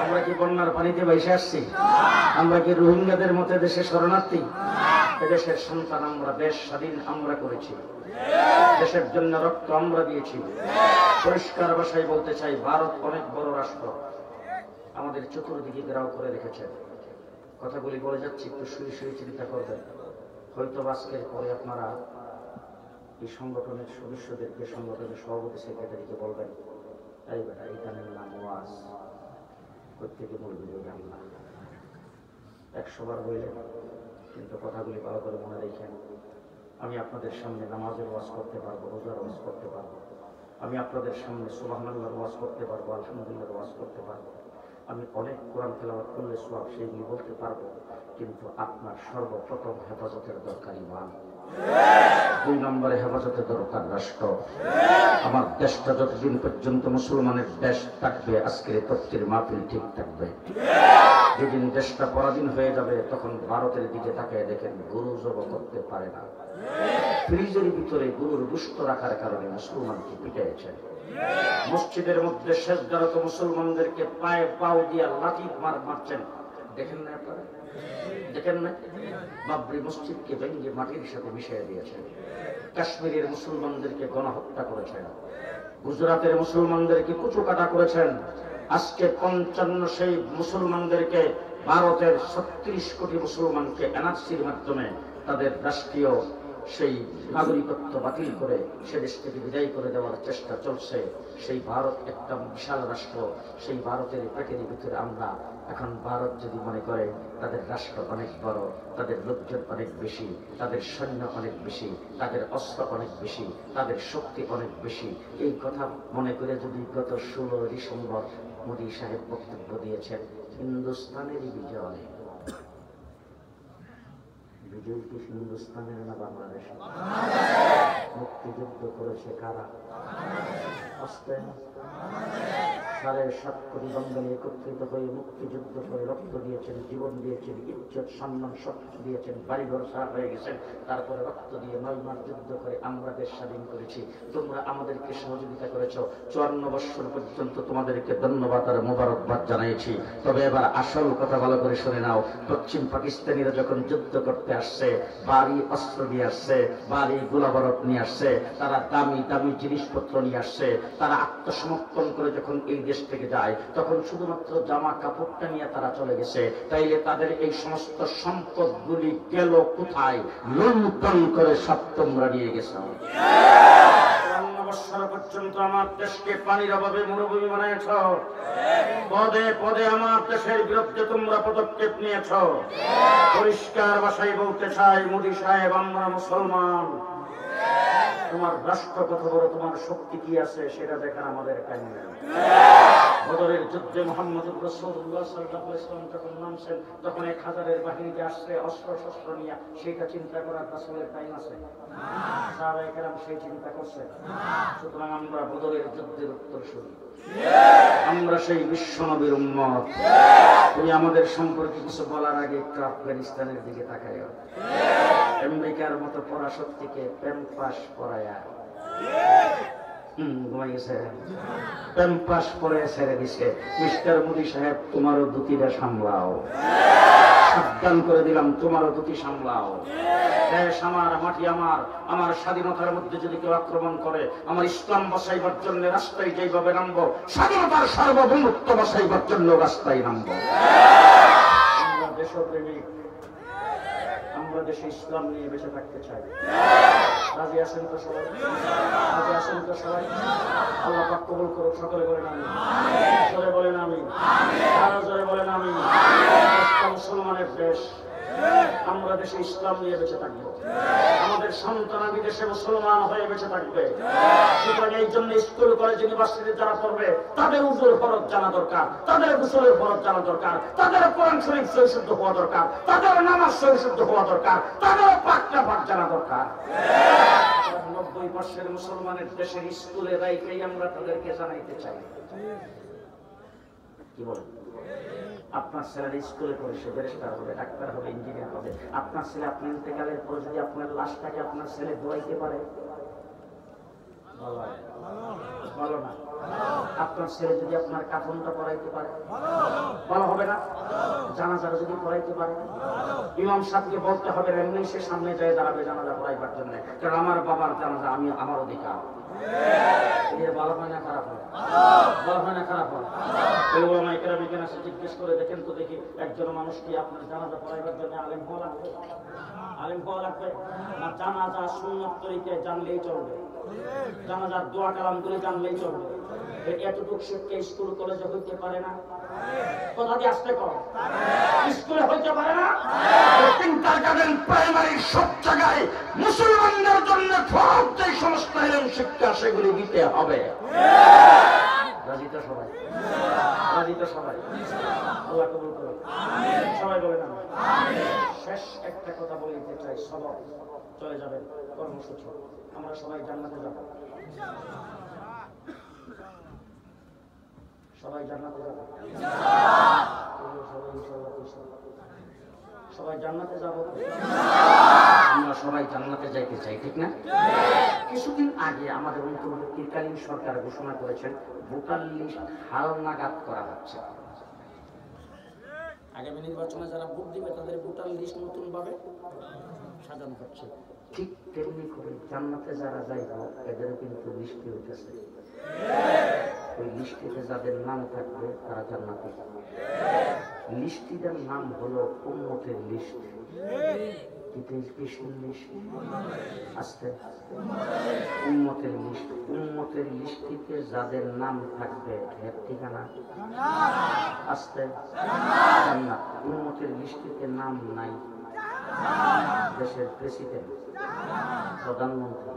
আমরা কি বন্যার পানিতে ভেসে আসছি? আমরা কি রোহিঙ্গাদের মতো দেশে শরণার্থী? এদেশের সন্তান আমরা, দেশ স্বাধীন আমরা করেছি, দেশের জন্য রক্ত আমরা দিয়েছি। পরিষ্কার ভাষায় বলতে চাই, ভারত অনেক বড় রাষ্ট্র, আমাদের চতুর্দিকে ঘেরাও করে রেখেছে। কথাগুলি বলে যাচ্ছি, একটু শুয়ে শুয়ে চিন্তা করবেন। হয়তো আজকের পরে আপনারা এই সংগঠনের সদস্যদেরকে, সংগঠনের সভাপতি সেক্রেটারিকে বলবেন, এই বেটা এখানের নাম ওয়াজ, প্রত্যেকে বলবেন না। 100 বার বললেন, কিন্তু কথাগুলি ভালো করে মনে রেখেন। আমি আপনাদের সামনে নামাজের ওয়াজ করতে পারবো, রোজার ওয়াজ করতে পারবো, আমি আপনাদের সামনে সুবহানাল্লাহর ওয়াজ করতে পারবো, আলহামদুলিল্লাহর ওয়াজ করতে পারবো, আমি অনেক কোরআন তেলাওয়াত করলে সওয়াব সেইগুলি বলতে পারবো। কিন্তু আপনার সর্বপ্রথম হেফাজতের দরকার ঈমান। 2 নম্বরে হেফাজতের দরকার রাষ্ট্র। আমার দেশটা যতদিন পর্যন্ত মুসলমানের দেশ থাকবে, আজকের তফসির মাহফিল ঠিক থাকবে। যেদিন দেশটা পরাধীন হয়ে যাবে, তখন ভারতের দিকে তাকিয়ে দেখেন গরু জব করতে পারে না। ফ্রিজের ভিতরে গরুর গোশত রাখার কারণে মুসলমানকে পিটিয়েছেন। মসজিদের মধ্যে সেজদারত মুসলমানদেরকে পায়ে পাও দিয়া লাঠি মারছেন, দেখেন না আপনারা? দেখেন না? বাবরি মসজিদকে ভেঙে মাটির সাথে মিশিয়ে দিয়েছেন। কাশ্মীরের মুসলমানদেরকে গণহত্যা করেছেন। গুজরাটের মুসলমানদেরকে কুচুকাটা করেছেন। আজকে 55 সেই মুসলমানদেরকে, ভারতের 36 কোটি মুসলমানকে এনআরসির মাধ্যমে তাদের রাষ্ট্রীয় সেই নাগরিকত্ব বাতিল করে সে দেশ থেকে বিদায় করে দেওয়ার চেষ্টা চলছে। সেই ভারত একটা বিশাল রাষ্ট্র, সেই ভারতের পেটের ভিতরে আমরা এখন ভারত যদি মনে করে তাদের রাষ্ট্র অনেক বড়, তাদের লোকজন অনেক বেশি, তাদের সৈন্য অনেক বেশি, তাদের অস্ত্র অনেক বেশি, তাদের শক্তি অনেক বেশি, এই কথা মনে করে যদি গত 16 ডিসেম্বর মোদী সাহেব বক্তব্য দিয়েছেন হিন্দুস্তানেরই বিজয়, বিজয় কি হিন্দুস্তানের না বাংলাদেশ? মুক্তিযুদ্ধ করেছে কারা? 7.5 কোটি বাঙালি একত্রিত হয়ে মুক্তিযুদ্ধ করে রক্ত দিয়েছেন, জীবন দিয়েছেন, ইজ্জত সম্মান সব দিয়েছেন, বাড়িঘর সারা হয়ে গেছেন, তারপরে রক্ত দিয়ে 9 মাস যুদ্ধ করে আমরা দেশ স্বাধীন করেছি। তোমরা আমাদেরকে সহযোগিতা করেছ, 54 বছর পর্যন্ত তোমাদেরকে ধন্যবাদ আর মোবারকবাদ জানিয়েছি। তবে এবার আসল কথা ভালো করে শুনে নাও। পশ্চিম পাকিস্তানিরা যখন যুদ্ধ করতে আসছে, ভারী অস্ত্র নিয়ে আসছে, ভারী গোলাবারুদ নিয়ে আসছে, তারা দামি দামি জিনিসপত্র নিয়ে আসছে, তারা আত্মসমর্পণ করে যখন এই দেশ থেকে যায় তখন শুধুমাত্র জামা কাপড়টা নিয়ে তারা চলে গেছে। তাইলে তাদের এই সমস্ত সম্পদগুলি গেল কোথায়? লুণ্ঠন করে সব তোমরা নিয়ে গেছো। 54 বছর পর্যন্ত আমার দেশকে পানির অভাবে মরুভূমি বানিয়েছ, পদে পদে আমার দেশের বিরুদ্ধে তোমরা পদক্ষেপ নিয়েছ। পরিষ্কার ভাষায় বলতে চাই, মোদী সাহেব, আমরা মুসলমান। তোমার রাষ্ট্র কত বড়, তোমার শক্তি কি আছে সেটা দেখার আমাদের কাজ নেই। বদরের যুদ্ধে মুহাম্মদুর রাসূলুল্লাহ সাল্লাল্লাহু আলাইহি ওয়াসাল্লাম যখন নামছেন তখন 1000-এর বাহিনীতে আসছে অস্ত্র শস্ত্র নিয়ে, সেটা চিন্তা করার রাসূলের টাইম আছে? সাহাবায়ে কেরাম সেই চিন্তা করছে? সুতরাং আমরা বদরের যুদ্ধের উত্তরসূরি, আমরা সেই বিশ্বনবীর উম্মত। তুমি আমাদের সম্পর্কে কিছু বলার আগে একটু আফগানিস্তানের দিকে তাকাইও। আমেরিকার মতো পরাশক্তিকে প্যাম্পাস পরায়া ঘুমাইছে, প্যাম্পাস পরে ছেড়ে দিছে। মিস্টার মোদী সাহেব, তোমারও দুটিটা সামলাও, সাবধান করে দিলাম, তোমারও দুটি সামলাও। দেশ আমার, মাটি আমার, আমার স্বাধীনতার মধ্যে যদি কেউ আক্রমণ করে, আমার ইসলাম বাঁচাইবার জন্য রাস্তায় যেভাবে নামবো, স্বাধীনতার সার্বভৌমত্ব বাঁচাইবার জন্য রাস্তায় নামবো। আমরা দেশপ্রেমিক, আমরা দেশে ইসলাম নিয়ে বেঁচে থাকতে চাই। রাজি আছেন তো সবাই? রাজি আছেন তো সবাই? আল্লাহ পাক কবুল করুক। সকলে বলেন আমিন। জোরে বলেন আমিন। আরো জোরে বলেন আমিন। মুসলমানের দেশ, আমরা দেশে ইসলাম নিয়ে বেঁচে থাকবো, আমাদের সন্তানাদি দেশে মুসলমান হয়ে বেঁচে থাকবে। সুতরাং এই জন্য স্কুল কলেজ ইউনিভার্সিটি যারা পড়বে তাদের উজুর ফরজ জানা দরকার, তাদের গোসলের ফরজ জানা দরকার, তাদের কোরআন শরীফ সহিশুদ্ধ হওয়া দরকার, তাদের নামাজ সহিশুদ্ধ হওয়া দরকার, তাদের পাকটা পাক জানা দরকার। 90% মুসলমানের দেশের স্কুলে রাইকেই আমরা তাদেরকে জানাইতে চাই। কি বলেন? আপনার ছেলের স্কুলে পড়ে সে ব্যারিস্টার হবে, ডাক্তার হবে, ইঞ্জিনিয়ার হবে। আপনার ছেলে আপনি ইন্তেকালের পর যদি আপনার লাশটাকে আপনার ছেলে দোয়াইতে পারে, ভালো না? আপনার ছেলে যদি আপনার কাফনটা পড়াইতে পারে, ভালো হবে না? জানাজারা যদি পড়াইতে পারে, ইমাম সাহেবকে বলতে হবে এমনি সে সামনে যায় দাঁড়াবে জানাজা পড়াইবার জন্য, কারণ আমার বাবার জানাজা আমি, আমার অধিকার। ভালো হয় না খারাপ হয়? ভালো হয় না খারাপ হয়? জিজ্ঞেস করে দেখেন তো দেখি, একজন মানুষ কি আপনার জানাজা পড়াইবার জন্য আলেম হওয়া লাগবে? আলেম হওয়া লাগবে না? জানাজা সুন্নত তরিকায় জানলেই চলবে, জানাজার দোয়া কালাম করে জানলেই চলবে। এতটুকু শিক্ষা স্কুল কলেজে হইতে পারে না? কথা দিয়ে আসতে কর, স্কুলে হইতে পারে না? প্রাইমারি সব জায়গায় মুসলমানদের জন্য ফরজ যে সমস্ত এলেম শিক্ষা সেগুলি দিতে হবে। রাজি তো সবাই? রাজি তো সবাই? আল্লাহ কবুল করুন। সবাই বলে না। শেষ একটা কথা বলতে চাই, সবক চলে যাবে কর্মসূচি, আমরা সবাই জান্নাতে যাব। সবাই জান্নাতে যাব, সবাই জান্নাতে যাব। আমরা সবাই জান্নাতে যাইতে চাই, ঠিক না? কিছুদিন আগে আমাদের অন্তর্বর্তীকালীন সরকার ঘোষণা করেছেন ভোটার লিস্ট হালনাগাদ করা হচ্ছে। আগামী নির্বাচনে যারা ভোট দিবে তাদের ভোটার লিস্ট নতুন ভাবে সাজানো হচ্ছে। ঠিক তেমনি করে জান্নাতে যারা যাইব এদেরও কিন্তু লিস্টে উঠেছে। ওই লিস্টিতে যাদের নাম থাকবে তারা জান্নাতে। লিস্টিদের নাম হলো উম্মতের লিস্ট। উম্মতের লিস্ট, উম্মতের লিস্টিতে যাদের নাম থাকবে এর ঠিকানা আস্তে জান্নাত। উম্মতের লিস্টিতে নাম নাই দেশের প্রেসিডেন্ট, প্রধানমন্ত্রী,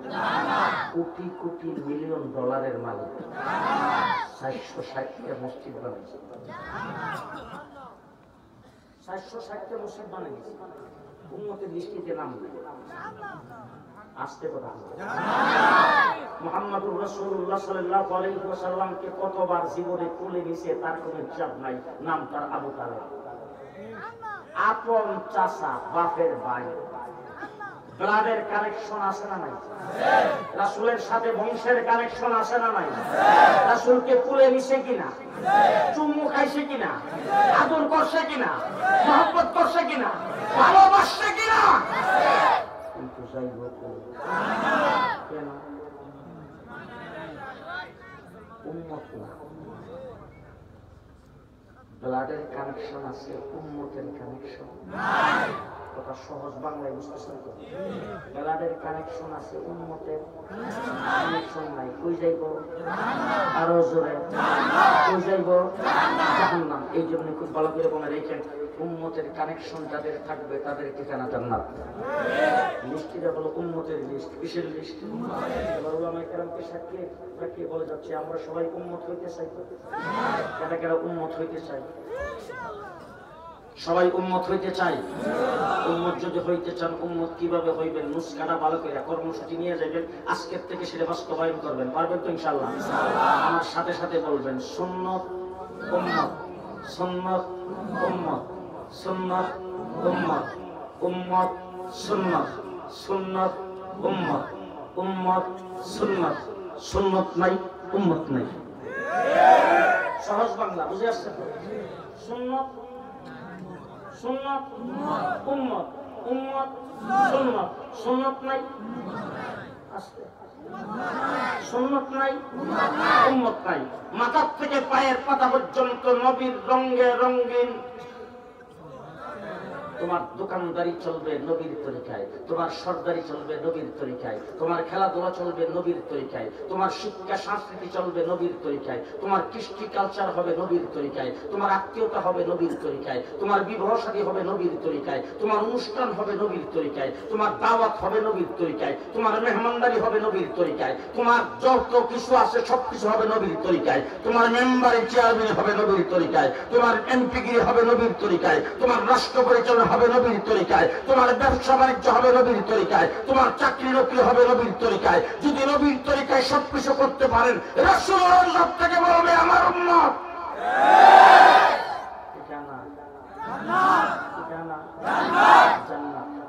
কোটি কোটি মিলিয়ন ডলারের মালিক, 460টা মসজিদ বানিয়েছে, 460টা মসজিদ বানিয়েছে, উম্মতের লিস্টিতে নাম নেই। আসতে কথা মুহাম্মদুর রাসূলুল্লাহ সাল্লাল্লাহু আলাইহি ওয়াসাল্লামকে কতবার জীবনে তুলে নিছে তার কোনো হিসাব নাই। নাম তার আবু তালেব, আপন চাচা, বাপের ভাই, ব্লাডের কানেকশন আছে না নাই? রাসূলের সাথে বংশের কানেকশন আছে না নাই? রাসূলকে তুলে নিছে কিনা, চুম্মু খাইছে কিনা, আদর করছে কিনা, মহব্বত করছে কিনা, ভালোবাসছে কিনা? কিন্তু যাই হোক কেন উম্মত না, ব্লাডের কানেকশন আছে, উম্মতের কানেকশন নাই। কথা সহজ বাংলায় বুঝতেছেন তো? ব্লাডের কানেকশন আছে, উম্মতের কানেকশন নাই। কই যাইব? আরো জোরে কই যাইব? জাহান্নাম। এই জন্য খুব ভালো করে মনে রেখেন, উম্মতের কানেকশন যাদের থাকবে তাদের ঠিকানা জান্নাত। লিস্টটা হলো উম্মতের লিস্ট। কিসের লিস্ট? উলামায়ে কেরামকে সাক্ষী রাখিয়ে বলে যাচ্ছে আমরা সবাই উম্মত হইতে চাই। কেটা কেটা উম্মত হইতে চাই? সবাই উম্মত হইতে চাই। উম্মত যদি হইতে চান, উম্মত কিভাবে হইবেন? নুসখাটা ভালো করে কর্মসূচি নিয়ে যাবেন, আজকের থেকে সেটা বাস্তবায়ন করবেন। পারবেন তো ইনশাআল্লাহ? আমার সাথে সাথে বলবেন সুন্নত উম্মত, সুন্নত উম্মত, সুন্নত উম্মত, উম্মত সুন্নত, সুন্নত উম্মত, উম্মত সুন্নত। সুন্নত নাই, উম্মত নাই। সহজ বাংলা বুঝে আসছে তো? সুন্নত সুন্নত উম্মত, উম্মত সুন্নত। সুন্নত নাই, আসছে সুন্নত নাই, উম্মত নাই। মাথার থেকে পায়ের পাতা পর্যন্ত নবীর রঙে রঙিন। তোমার দোকানদারি চলবে নবীর তরিকায়, তোমার সরদারি চলবে নবীর তরিকায়, তোমার খেলাধুলা চলবে নবীর তরিকায়, তোমার শিক্ষা সংস্কৃতি চলবে নবীর তরিকায়, তোমার কৃষ্টি কালচার হবে নবীর তরিকায়, তোমার আত্মীয়তা হবে নবীর তরিকায়, তোমার বিবাহ শাদী হবে নবীর তরিকায়, তোমার অনুষ্ঠান হবে নবীর তরিকায়, তোমার দাওয়াত হবে নবীর তরিকায়, তোমার মেহমানদারি হবে নবীর তরিকায়, তোমার যত কিছু আছে সবকিছু হবে নবীর তরিকায়, তোমার মেম্বারের চেয়ারম্যান হবে নবীর তরিকায়, তোমার এমপিগিরি হবে নবীর তরিকায়, তোমার রাষ্ট্র পরিচালনা হবে নবীর তরিকায়, তোমার ব্যবসা বাণিজ্য হবে নবীর তরিকায়, তোমার চাকরি নকরি হবে নবীর তরিকায়। যদি নবীর তরিকায় সবকিছু করতে পারেন, রাসূলুল্লাহ সব থেকে বলবে আমার উম্মত।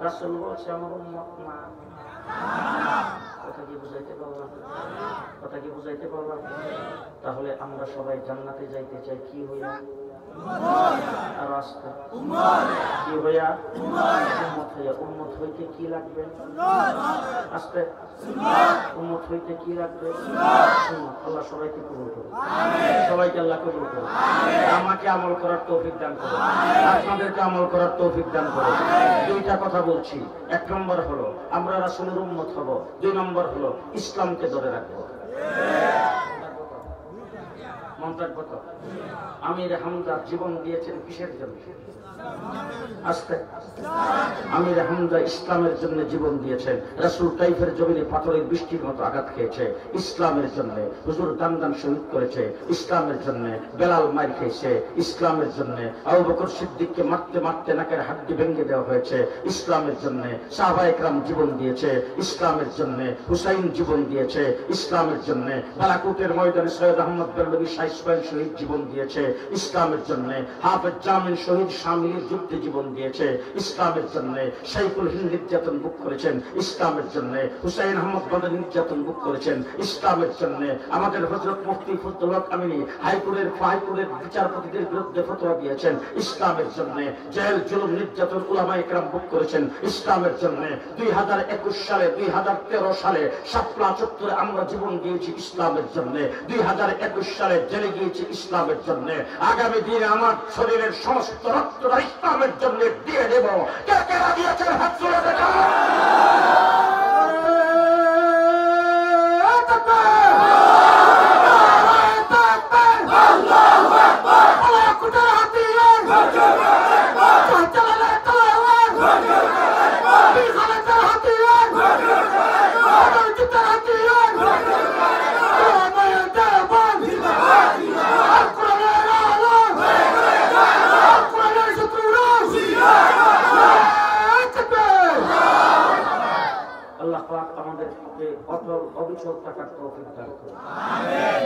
রাসূল বলছে আমার উম্মত না। কথা কি বুঝাইতে পারলাম? কথা কি বুঝাইতে পারলাম? তাহলে আমরা সবাই জান্নাতে যাইতে চাই কি হইয়া? আর আসতে কি হইয়া? উম্মত হইয়া। উম্মত হইতে কি লাগবে? আসতে উম্মত হইতে কি লাগবে? সুন্নাত। আল্লাহ সবাইকে কবুল করুন, সবাইকে আল্লাহ কবুল করুন। আমাকে আমল করার তৌফিক দান করুন, আপনাদেরকে আমল করার তৌফিক দান করুন। দুইটা কথা বলছি। এক নম্বর হলো আমরা রাসূলের উম্মত হব, দুই নম্বর হলো ইসলামকে ধরে রাখবো। আমির হামজা জীবন দিয়েছেন কিসের জন্য? আস্তে আমির হামজা ইসলামের জন্য জীবন দিয়েছেন। রাসূল তাইফের জমিনে পাথরের বৃষ্টির মতো আঘাত খেয়েছে ইসলামের জন্য। হুজুর দান শহীদ করেছে ইসলামের জন্য। বেলাল মার খেয়েছে ইসলামের জন্য। আবু বকর সিদ্দিককে মারতে মারতে নাকের হাড্ডি ভেঙে দেওয়া হয়েছে ইসলামের জন্য। সাহাবায়ে কেরাম জীবন দিয়েছে ইসলামের জন্য। হুসাইন জীবন দিয়েছে ইসলামের জন্য। বালাকোটের ময়দানে সৈয়দ আহমদ বেরলভী শাহ ইসমাইল শহীদ জীবন দিয়েছে ইসলামের জন্য, হাফেজ জামিল শহীদ শামিলের যুদ্ধে জীবন দিয়েছে ইসলামের জন্য, শাইখুল হিন্দ নির্যাতন ভোগ করেছেন ইসলামের জন্য, হুসাইন আহমদ বাদল নির্যাতন ভোগ করেছেন ইসলামের জন্য, আমাদের হযরত মুফতি ফজলুল হক আমিনী হাইকোর্টের বিচারপতিদের বিরুদ্ধে ফতোয়া দিয়েছেন ইসলামের জন্য, জেল জুলুম নির্যাতন উলামায়ে কেরাম ভোগ করেছেন ইসলামের জন্য। 2021 সালে 2013 সালে শাপলা চত্বরে আমরা জীবন দিয়েছি ইসলামের জন্য, 2021 সালে জেলে গিয়েছি ইসলামের জন্য। আগামী দিনে আমার শরীরের সমস্ত রক্তটা ইসলামের জন্য দিয়ে দেব। কে কে রাজি আছেন হাত তুলে দেখান।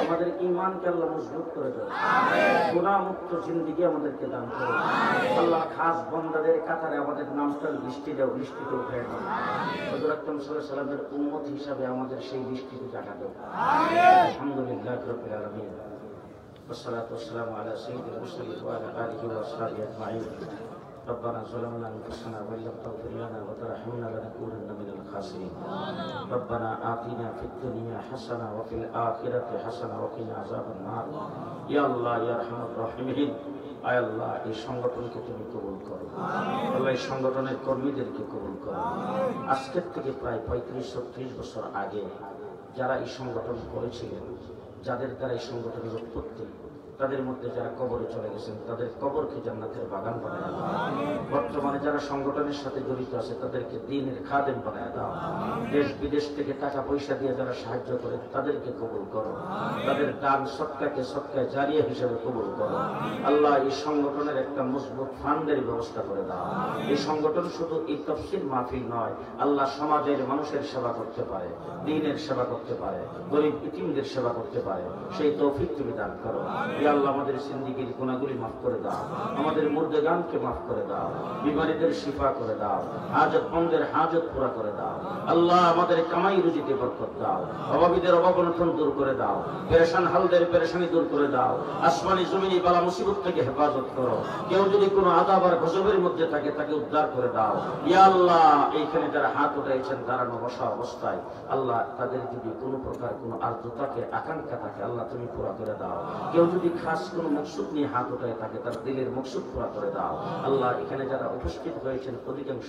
আমাদের ঈমানকে আল্লাহ মজবুত করে দেন, গুনাহ মুক্ত জিন্দেগি আমাদেরকে দান করুন। আল্লাহ খাস বান্দাদের কাতারে আমাদের নামটা লিস্টিতে উঠে দেন। হযরত আকরাম সাল্লাল্লাহু আলাইহি ওয়াসাল্লামের উম্মত হিসাবে আমাদের সেই লিস্টিতে জায়গা দেন। আলহামদুলিল্লাহ রাব্বিল আলামিন, ওয়াসসালাতু ওয়াসসালামু আলা সাইয়্যিদিল মুরসালিন ওয়া আলা আলিহি ওয়া আসহাবিহি আজমাইন। ربنا ظلمنا أنفسنا وإن لم تغفر لنا وترحمنا لنكونن من الخاسرين. ربنا آتنا في الدنيا حسنة وفي الآخرة حسنة وقنا عذاب النار. يا الله يا أرحم الراحمين, আয় আল্লাহ এই সংগঠনকে তুমি কবুল করো। আল্লাহ এই সংগঠনের কর্মীদেরকে কবুল করো। আজকের থেকে প্রায় 35-36 বছর আগে যারা এই সংগঠন করেছিলেন, যাদের দ্বারা এই সংগঠনের উৎপত্তি, তাদের মধ্যে যারা কবরে চলে গেছেন তাদের কবরকে জান্নাতের বাগান বানায় দাও। বর্তমানে যারা সংগঠনের সাথে জড়িত আছে তাদেরকে দ্বীনের খাদেম বানায় দাও। দেশ বিদেশ থেকে টাকা পয়সা দিয়ে যারা সাহায্য করে তাদেরকে কবুল করো। তাদের দান সদকাকে সদকায়ে জারিয়া হিসেবে কবুল করো। আল্লাহ এই সংগঠনের একটা মজবুত ফান্ডের ব্যবস্থা করে দাও। এই সংগঠন শুধু এই তাফসীর মাহফিল নয়, আল্লাহ সমাজের মানুষের সেবা করতে পারে, দ্বীনের সেবা করতে পারে, গরিব ইতিমদের সেবা করতে পারে, সেই তৌফিক তুমি দান করো। আল্লাহ আমাদের জিন্দেগীর গুনাহগুলি মাফ করে দাও, আমাদের মুর্দেগানকে মাফ করে দাও, বিমারীদের শিফা করে দাও, হাজতমন্দের হাজত পুরা করে দাও। আল্লাহ আমাদের কামাই রুজিতে বরকত দাও, অভাবীদের অভাব অনটন দূর করে দাও, পেরেশান হালদের পেরেশানি দূর করে দাও, আসমানি জমিনি বালা মুসিবত থেকে হেফাজত করো। কেউ যদি কোনো আযাব আর গজবের মধ্যে থাকে তাকে উদ্ধার করে দাও। ইয়া আল্লাহ এইখানে যারা হাত উঠাইছেন দাঁড়ানো বসা অবস্থায়, আল্লাহ তাদের যদি কোনো প্রকার কোনো আর্দ্রতাকে আকাঙ্ক্ষা থাকে আল্লাহ তুমি পুরা করে দাও। কেউ যদি খাস কোন মকসুদ নিয়ে হাত উঠায় থাকে তার দিলের মকসুদ পুরা করে দাও। আল্লাহ এখানে যারা উপস্থিত হয়েছেন অধিকাংশ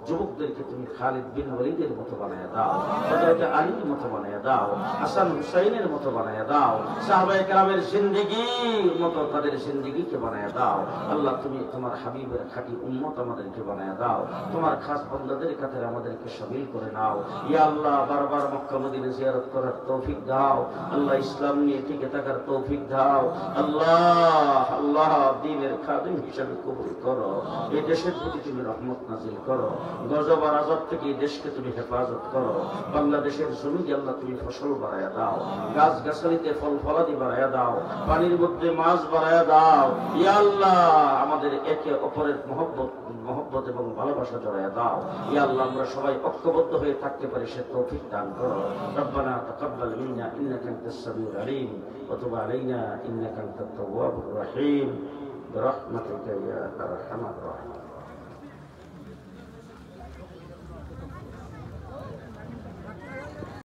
যুবকদেরকে তুমি খালিদ বিন ওয়ালিদের মতো বানায় দাও, হযরত আলীর মতো বানায় দাও, হাসান হুসাইনের মতো বানায় দাও, সাহাবায়ে কেরামের জিন্দেগীর মতো তাদের জিন্দেগীকে বানায় দাও। আল্লাহ তুমি তোমার হাবিবের খাঁটি উম্মত আমাদেরকে বানায় দাও। তোমার খাস বান্দাদের কাতারে আমাদেরকে শামিল করে নাও। ইয়া আল্লাহ বারবার মক্কা মদিনা জিয়ারত করার তৌফিক দাও। আল্লাহ ইসলাম নিয়ে টিকে থাকার তৌফিক দাও। আল্লাহ আল্লাহ দ্বীনের খাদিম হিসেবে কবুল করো। এই দেশের প্রতি তুমি রহমত নাজিল করো। গজব আর আযাব থেকে এই দেশকে তুমি হেফাজত করো। বাংলাদেশের জমিকে আল্লাহ তুমি ফসল বাড়ায়া দাও, গাছ গাছালিতে ফল ফলাদি বাড়ায়া দাও, পানির মধ্যে মাছ বাড়ায়া দাও। ইয়া আল্লাহ আমাদের একে অপরের মহব্বত এবং ভালোবাসা জড়ায়া দাও। ইয়া আল্লাহ আমরা সবাই ঐক্যবদ্ধ হয়ে থাকতে পারি সে তৌফিক দান করো। রব্বানা তাকাব্বাল মিন্না ইন্নাকা আনতাস সামিউল আলিম ওয়া তুব আলাইনা ইন্নাকা আনতাত তাওয়াবুর রহিম বিরহমাতিকা ইয়া আরহামার রাহিমিন।